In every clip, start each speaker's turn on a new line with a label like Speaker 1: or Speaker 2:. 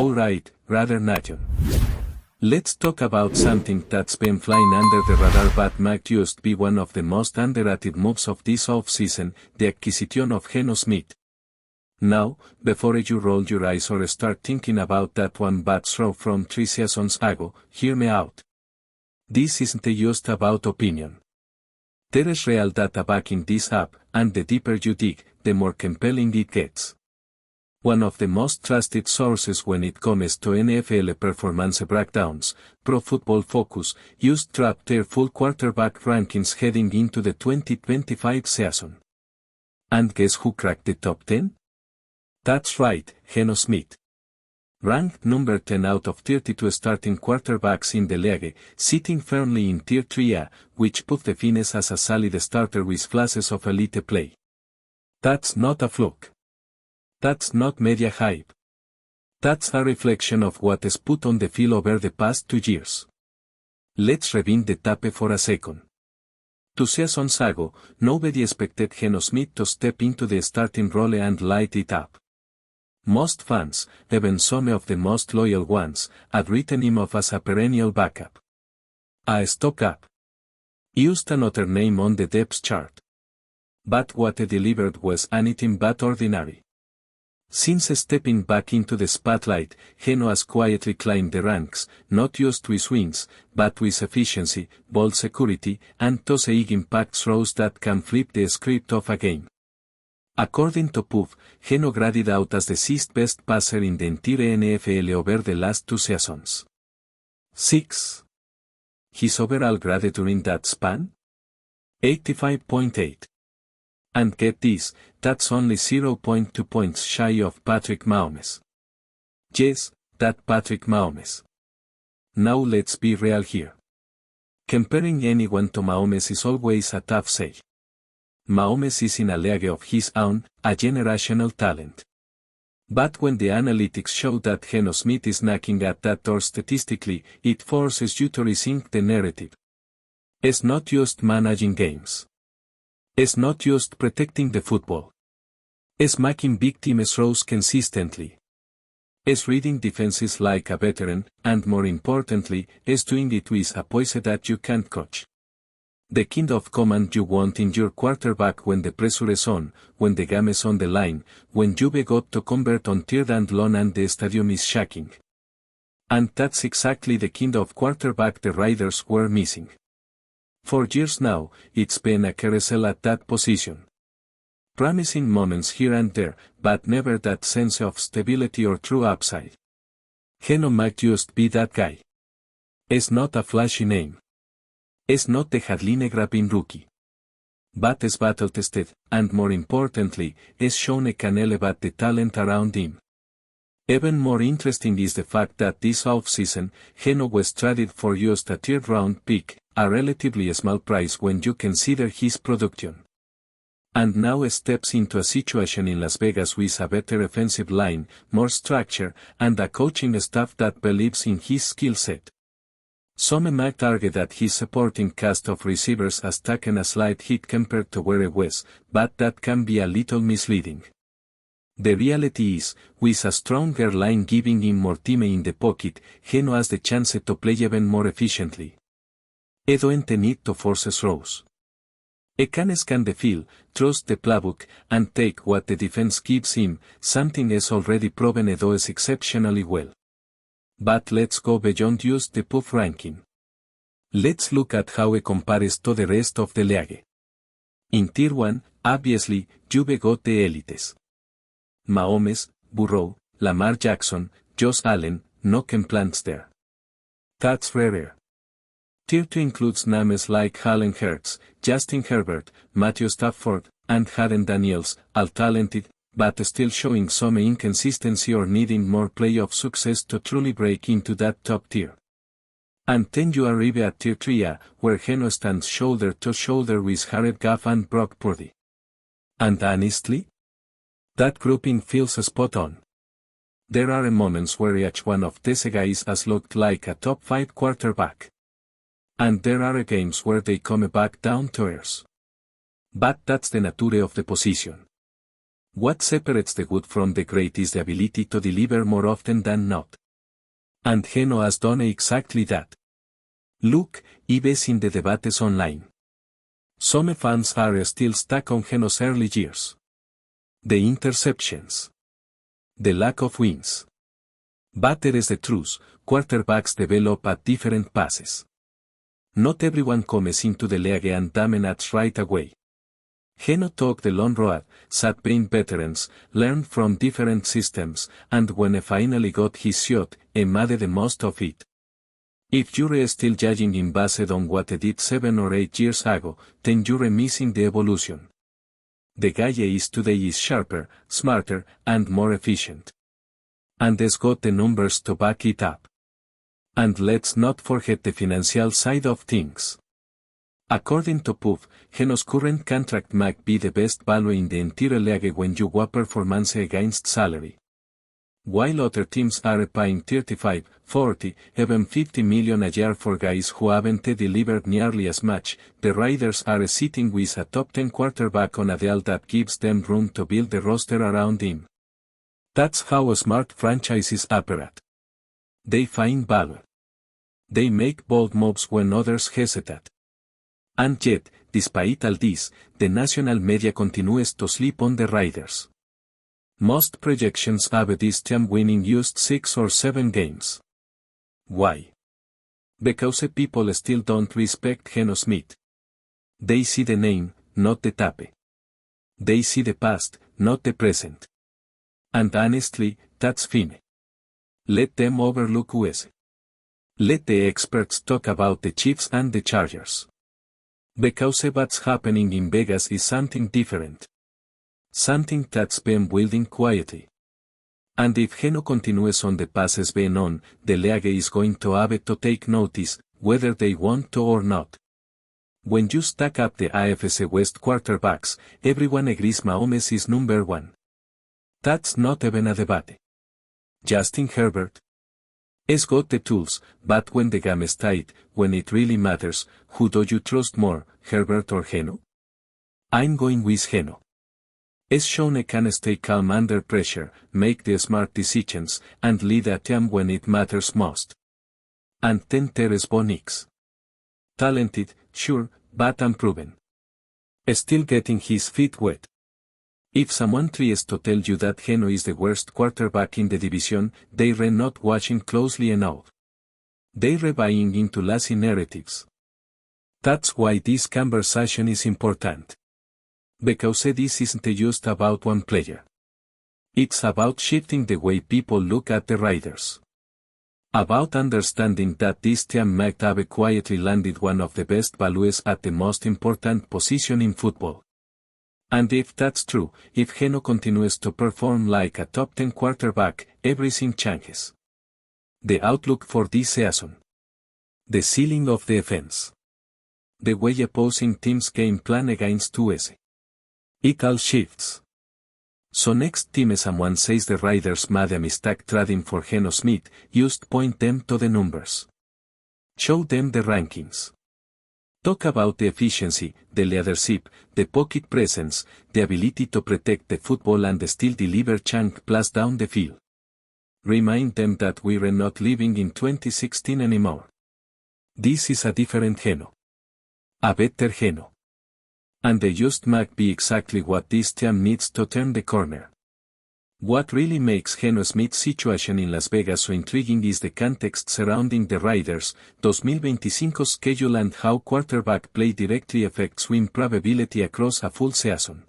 Speaker 1: Alright, rather Nation. Let's talk about something that's been flying under the radar but might just be one of the most underrated moves of this off-season, the acquisition of Geno Smith. Now, before you roll your eyes or start thinking about that one bad throw from 3 seasons ago, hear me out. This isn't just about opinion. There is real data backing this up, and the deeper you dig, the more compelling it gets. One of the most trusted sources when it comes to NFL performance breakdowns, Pro Football Focus, used to drop their full quarterback rankings heading into the 2025 season. And guess who cracked the top 10? That's right, Geno Smith. Ranked number 10 out of 32 starting quarterbacks in the league, sitting firmly in Tier 3A, which put the Finesse as a solid starter with flashes of elite play. That's not a fluke. That's not media hype. That's a reflection of what is put on the field over the past 2 years. Let's rewind the tape for a second. 2 seasons ago, nobody expected Geno Smith to step into the starting role and light it up. Most fans, even some of the most loyal ones, had written him off as a perennial backup. A stopgap. Used another name on the depth chart. But what he delivered was anything but ordinary. Since stepping back into the spotlight, Geno has quietly climbed the ranks, not just with wins, but with efficiency, ball security, and those impact throws that can flip the script of a game. According to PUF, Geno graded out as the 6th best passer in the entire NFL over the last 2 seasons. 6. His overall grade during that span? 85.8. And get this, that's only 0.2 points shy of Patrick Mahomes. Yes, that Patrick Mahomes. Now let's be real here. Comparing anyone to Mahomes is always a tough sell. Mahomes is in a league of his own, a generational talent. But when the analytics show that Geno Smith is knocking at that door statistically, it forces you to rethink the narrative. It's not just managing games. It's not just protecting the football. It's making big team throws consistently. It's reading defenses like a veteran, and more importantly, it's doing it with a poise that you can't coach. The kind of command you want in your quarterback when the pressure is on, when the game is on the line, when you've got to convert on 3rd and long and the stadium is shaking. And that's exactly the kind of quarterback the Raiders were missing. For years now, it's been a carousel at that position. Promising moments here and there, but never that sense of stability or true upside. Geno might just be that guy. It's not a flashy name. It's not the headline-grabbing rookie. But is battle-tested, and more importantly, is shown it can elevate the talent around him. Even more interesting is the fact that this offseason, Geno was traded for just a 3rd round pick, a relatively small price when you consider his production. And now steps into a situation in Las Vegas with a better offensive line, more structure, and a coaching staff that believes in his skill set. Some might argue that his supporting cast of receivers has taken a slight hit compared to where it was, but that can be a little misleading. The reality is, with a stronger line giving him more time in the pocket, Geno has the chance to play even more efficiently. He doesn't need to force throws. He can scan the field, trust the playbook, and take what the defense gives him, something is already proven he does exceptionally well. But let's go beyond just the PUF ranking. Let's look at how he compares to the rest of the league. In Tier 1, obviously, you've got the elites. Mahomes, Burrow, Lamar Jackson, Josh Allen, no complaints there. That's rare. Tier 2 includes names like Jalen Hurts, Justin Herbert, Matthew Stafford, and Hayden Daniels, all talented, but still showing some inconsistency or needing more playoff success to truly break into that top tier. And then you arrive at Tier 3A, where Geno stands shoulder to shoulder with Jared Goff and Brock Purdy. And honestly, that grouping feels spot on. There are moments where each one of these guys has looked like a top 5 quarterback. And there are games where they come back down to earth. But that's the nature of the position. What separates the good from the great is the ability to deliver more often than not. And Geno has done exactly that. Look, Ives in the debates online. Some fans are still stuck on Geno's early years. The interceptions. The lack of wins. But there is the truth, quarterbacks develop at different paces. Not everyone comes into the league and dominates right away. Geno took the long road, sat being veterans, learned from different systems, and when he finally got his shot, he made the most of it. If you're still judging him based on what he did 7 or 8 years ago, then you're missing the evolution. The guy is today is sharper, smarter, and more efficient. And has got the numbers to back it up. And let's not forget the financial side of things. According to Puff, Geno's current contract might be the best value in the entire league when you weigh performance against salary. While other teams are paying 35, 40, even 50 million a year for guys who haven't delivered nearly as much, the Raiders are sitting with a top 10 quarterback on a deal that gives them room to build the roster around him. That's how smart franchises operate. They find value. They make bold moves when others hesitate. And yet, despite all this, the national media continues to sleep on the Raiders. Most projections have this team winning just 6 or 7 games. Why? Because people still don't respect Geno Smith. They see the name, not the tape. They see the past, not the present. And honestly, that's fine. Let them overlook US. Let the experts talk about the Chiefs and the Chargers. Because what's happening in Vegas is something different. Something that's been building quietly. And if Geno continues on the passes being on, the league is going to have to take notice, whether they want to or not. When you stack up the AFC West quarterbacks, everyone agrees Mahomes is number 1. That's not even a debate. Justin Herbert has got the tools, but when the game is tight, when it really matters, who do you trust more, Herbert or Geno? I'm going with Geno. As shown he can stay calm under pressure, make the smart decisions, and lead a team when it matters most. And then there's Bo Nix. Talented, sure, but unproven. Still getting his feet wet. If someone tries to tell you that Geno is the worst quarterback in the division, they're not watching closely enough. They're buying into lazy narratives. That's why this conversation is important. Because this isn't just about one player. It's about shifting the way people look at the Raiders. About understanding that this team might have quietly landed one of the best values at the most important position in football. And if that's true, if Geno continues to perform like a top 10 quarterback, everything changes. The outlook for this season. The ceiling of the offense. The way opposing teams game plan against US. It all shifts. So next time someone says the Raiders made a mistake trading for Geno Smith, just point them to the numbers. Show them the rankings. Talk about the efficiency, the leadership, the pocket presence, the ability to protect the football and still deliver chunk plays down the field. Remind them that we're not living in 2016 anymore. This is a different Geno. A better Geno. And they just might be exactly what this team needs to turn the corner. What really makes Geno Smith's situation in Las Vegas so intriguing is the context surrounding the Raiders' 2025 schedule and how quarterback play directly affects win probability across a full season.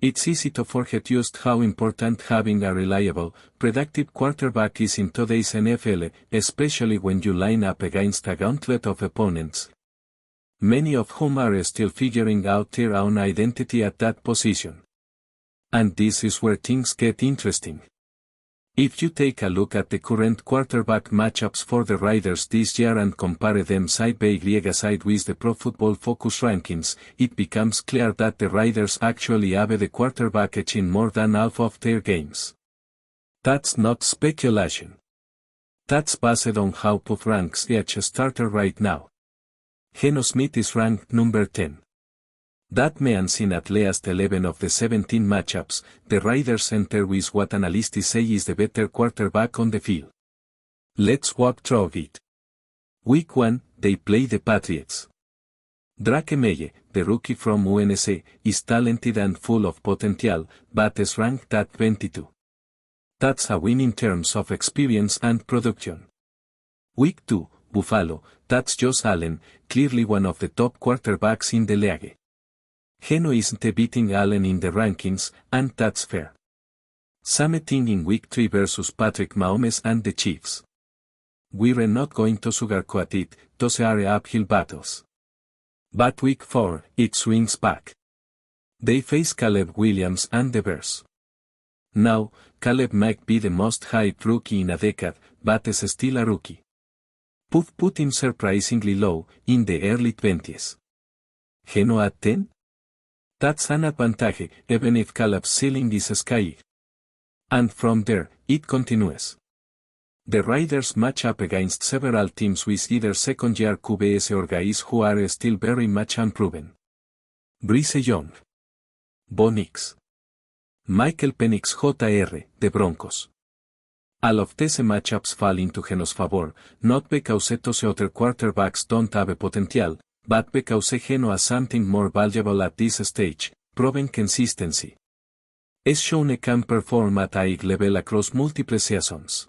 Speaker 1: It's easy to forget just how important having a reliable, productive quarterback is in today's NFL, especially when you line up against a gauntlet of opponents, many of whom are still figuring out their own identity at that position. And this is where things get interesting. If you take a look at the current quarterback matchups for the Raiders this year and compare them side by side with the Pro Football Focus rankings, it becomes clear that the Raiders actually have the quarterback edge in more than half of their games. That's not speculation. That's based on how Puff ranks each starter right now. Geno Smith is ranked number 10. That means in at least 11 of the 17 matchups, the Raiders enter with what analysts say is the better quarterback on the field. Let's walk through it. Week 1, they play the Patriots. Drake Maye, the rookie from UNC, is talented and full of potential, but is ranked at 22. That's a win in terms of experience and production. Week 2, Buffalo, that's Josh Allen, clearly one of the top quarterbacks in the league. Geno isn't beating Allen in the rankings, and that's fair. Same thing in Week 3 versus Patrick Mahomes and the Chiefs. We're not going to sugarcoat it, those are uphill battles. But Week 4, it swings back. They face Caleb Williams and the Bears. Now, Caleb might be the most hyped rookie in a decade, but is still a rookie. Put him surprisingly low, in the early 20s. Geno at 10? That's an advantage, even if Caleb's ceiling is sky. And from there, it continues. The Raiders match up against several teams with either second-year QBs or guys who are still very much unproven. Bryce Young, Bo Nix, Michael Penix Jr., the Broncos. All of these matchups fall into Geno's favor, not because those other quarterbacks don't have potential, but because Geno has something more valuable at this stage, proven consistency. He's shown he can perform at a high level across multiple seasons.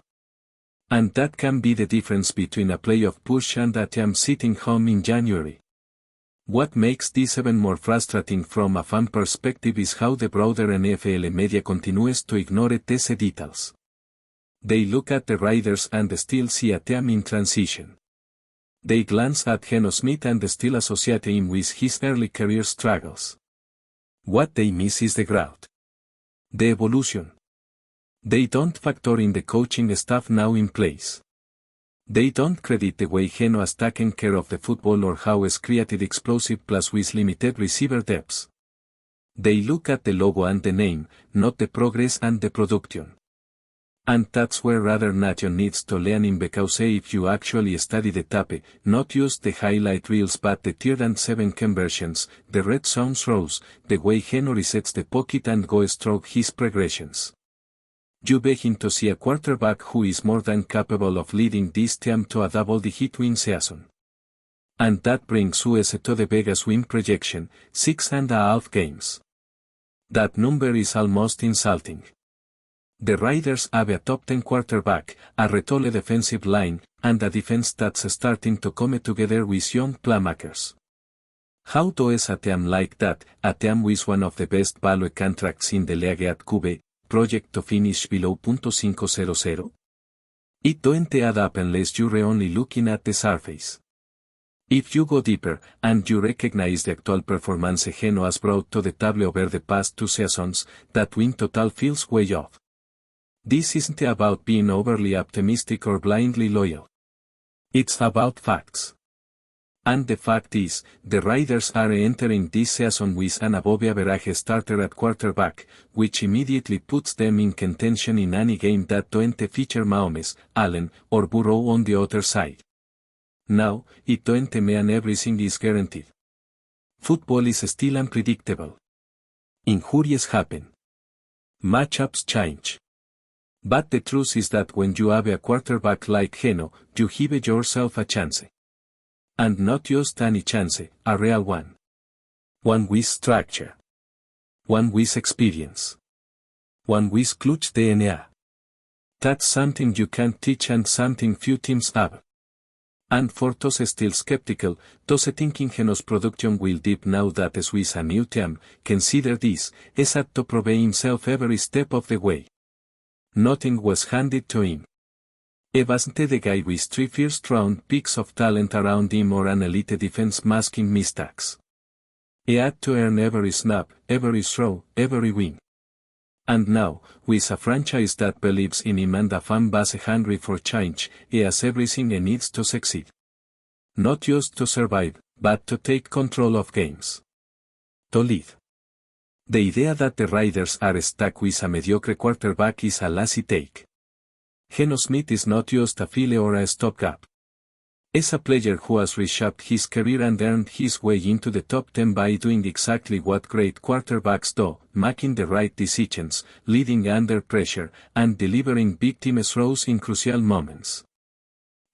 Speaker 1: And that can be the difference between a playoff push and a team sitting home in January. What makes this even more frustrating from a fan perspective is how the broader NFL media continues to ignore these details. They look at the Raiders and still see a team in transition. They glance at Geno Smith and still associate him with his early career struggles. What they miss is the growth. The evolution. They don't factor in the coaching staff now in place. They don't credit the way Geno has taken care of the football or how he's created explosive plays with limited receiver depth. They look at the logo and the name, not the progress and the production. And that's where Raider Nation needs to lean in, because if you actually study the tape, not just the highlight reels but the 3rd and 7 conversions, the red zone throws, the way Geno resets the pocket and goes through his progressions. You begin to see a quarterback who is more than capable of leading this team to a double-digit win season. And that brings us to the Vegas win projection, 6.5 games. That number is almost insulting. The Raiders have a top 10 quarterback, a retooled defensive line, and a defense that's starting to come together with young playmakers. How does a team like that, a team with one of the best value contracts in the league at QB, project to finish below .500? It don't add up unless you're only looking at the surface. If you go deeper, and you recognize the actual performance Geno has brought to the table over the past 2 seasons, that win total feels way off. This isn't about being overly optimistic or blindly loyal. It's about facts. And the fact is, the Raiders are entering this season with an above-average starter at quarterback, which immediately puts them in contention in any game that don't feature Mahomes, Allen, or Burrow on the other side. Now, it don't mean everything is guaranteed. Football is still unpredictable. Injuries happen. Matchups change. But the truth is that when you have a quarterback like Geno, you give yourself a chance. And not just any chance, a real one. One with structure. One with experience. One with clutch DNA. That's something you can't teach and something few teams have. And for those still skeptical, those thinking Geno's production will dip now that is with a new team, consider this, is had to prove himself every step of the way. Nothing was handed to him. He wasn't the guy with 3 first-round picks of talent around him or an elite defense masking mistakes. He had to earn every snap, every throw, every win. And now, with a franchise that believes in him and a fan base hungry for change, he has everything he needs to succeed. Not just to survive, but to take control of games. To lead. The idea that the Raiders are stuck with a mediocre quarterback is a lazy take. Geno Smith is not just a filler or a stopgap. is a player who has reshaped his career and earned his way into the top 10 by doing exactly what great quarterbacks do, making the right decisions, leading under pressure, and delivering big team throws in crucial moments.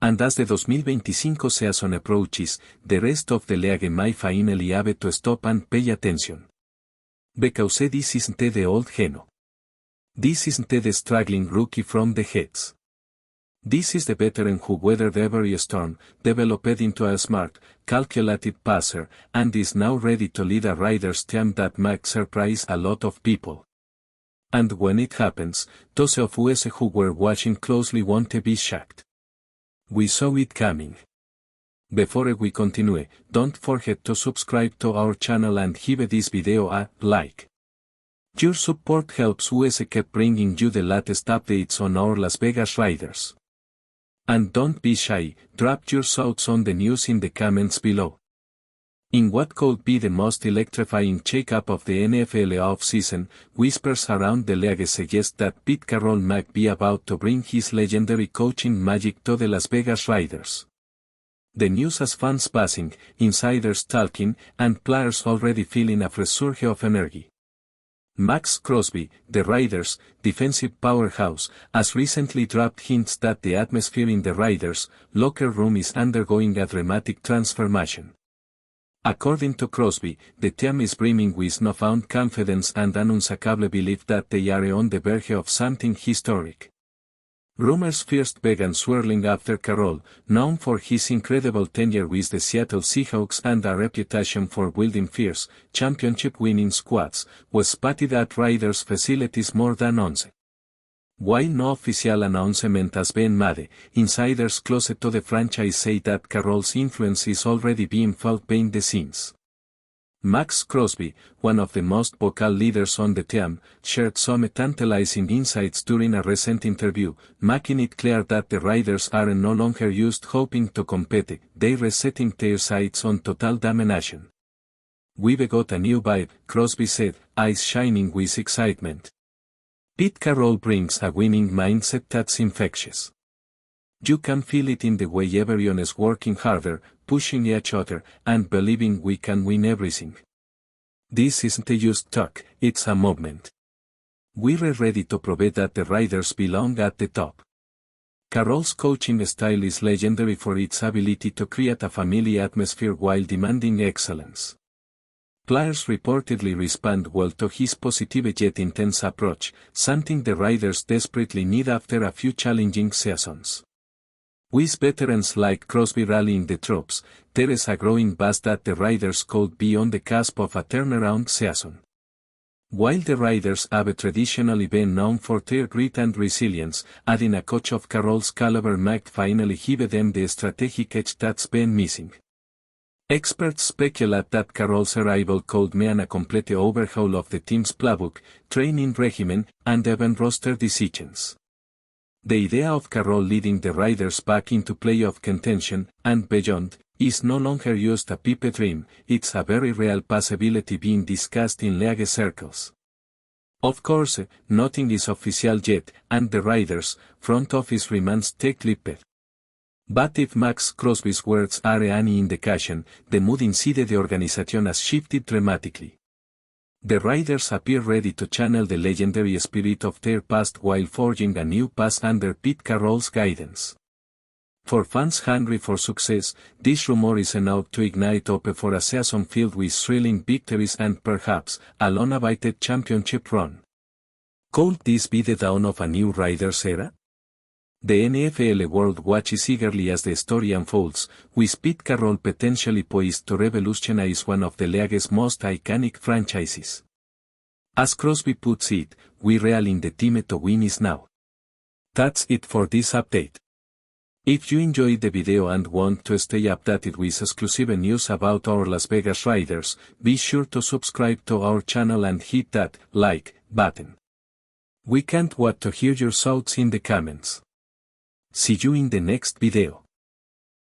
Speaker 1: And as the 2025 season approaches, the rest of the league may finally have to stop and pay attention. Because this isn't the old Geno. This isn't the struggling rookie from the Heads. This is the veteran who weathered every storm, developed into a smart, calculated passer, and is now ready to lead a Raiders team that might surprise a lot of people. And when it happens, those of us who were watching closely won't be shocked. We saw it coming. Before we continue, don't forget to subscribe to our channel and give this video a like. Your support helps us keep bringing you the latest updates on our Las Vegas Raiders. And don't be shy, drop your thoughts on the news in the comments below. In what could be the most electrifying shakeup of the NFL offseason, whispers around the league suggest that Pete Carroll might be about to bring his legendary coaching magic to the Las Vegas Raiders. The news has fans buzzing, insiders talking, and players already feeling a fresh surge of energy. MAXX CROSBY, the Raiders' defensive powerhouse, has recently dropped hints that the atmosphere in the Raiders' locker room is undergoing a dramatic transformation. According to Crosby, the team is brimming with newfound confidence and an unshakable belief that they are on the verge of something historic. Rumors first began swirling after Carroll, known for his incredible tenure with the Seattle Seahawks and a reputation for building fierce, championship-winning squads, was spotted at Raiders facilities more than once. While no official announcement has been made, insiders close to the franchise say that Carroll's influence is already being felt behind the scenes. MAXX CROSBY, one of the most vocal leaders on the team, shared some tantalizing insights during a recent interview, making it clear that the Raiders are no longer just hoping to compete, they are setting their sights on total domination. "We've got a new vibe," Crosby said, eyes shining with excitement. Pete Carroll brings a winning mindset that's infectious. You can feel it in the way everyone is working harder, pushing each other, and believing we can win everything. This isn't just talk, it's a movement. We're ready to prove that the Raiders belong at the top. Carroll's coaching style is legendary for its ability to create a family atmosphere while demanding excellence. Players reportedly respond well to his positive yet intense approach, something the Raiders desperately need after a few challenging seasons. With veterans like Crosby rallying the troops, there is a growing buzz that the Raiders could be on the cusp of a turnaround season. While the Raiders have traditionally been known for their grit and resilience, adding a coach of Carroll's caliber might finally give them the strategic edge that's been missing. Experts speculate that Carroll's arrival could mean a complete overhaul of the team's playbook, training regimen, and even roster decisions. The idea of Carroll leading the Raiders back into playoff contention, and beyond, is no longer just a pipe dream, it's a very real possibility being discussed in league circles. Of course, nothing is official yet, and the Raiders' front office remains tight-lipped. But if MAXX CROSBY's words are any indication, the mood inside the organization has shifted dramatically. The Raiders appear ready to channel the legendary spirit of their past while forging a new path under Pete Carroll's guidance. For fans hungry for success, this rumor is enough to ignite hope for a season filled with thrilling victories and perhaps a long-awaited championship run. Could this be the dawn of a new Raiders era? The NFL world watches eagerly as the story unfolds, with Pete Carroll potentially poised to revolutionize one of the league's most iconic franchises. As Crosby puts it, "We realign the team to win is now." That's it for this update. If you enjoyed the video and want to stay updated with exclusive news about our Las Vegas Raiders, be sure to subscribe to our channel and hit that like button. We can't wait to hear your thoughts in the comments. See you in the next video.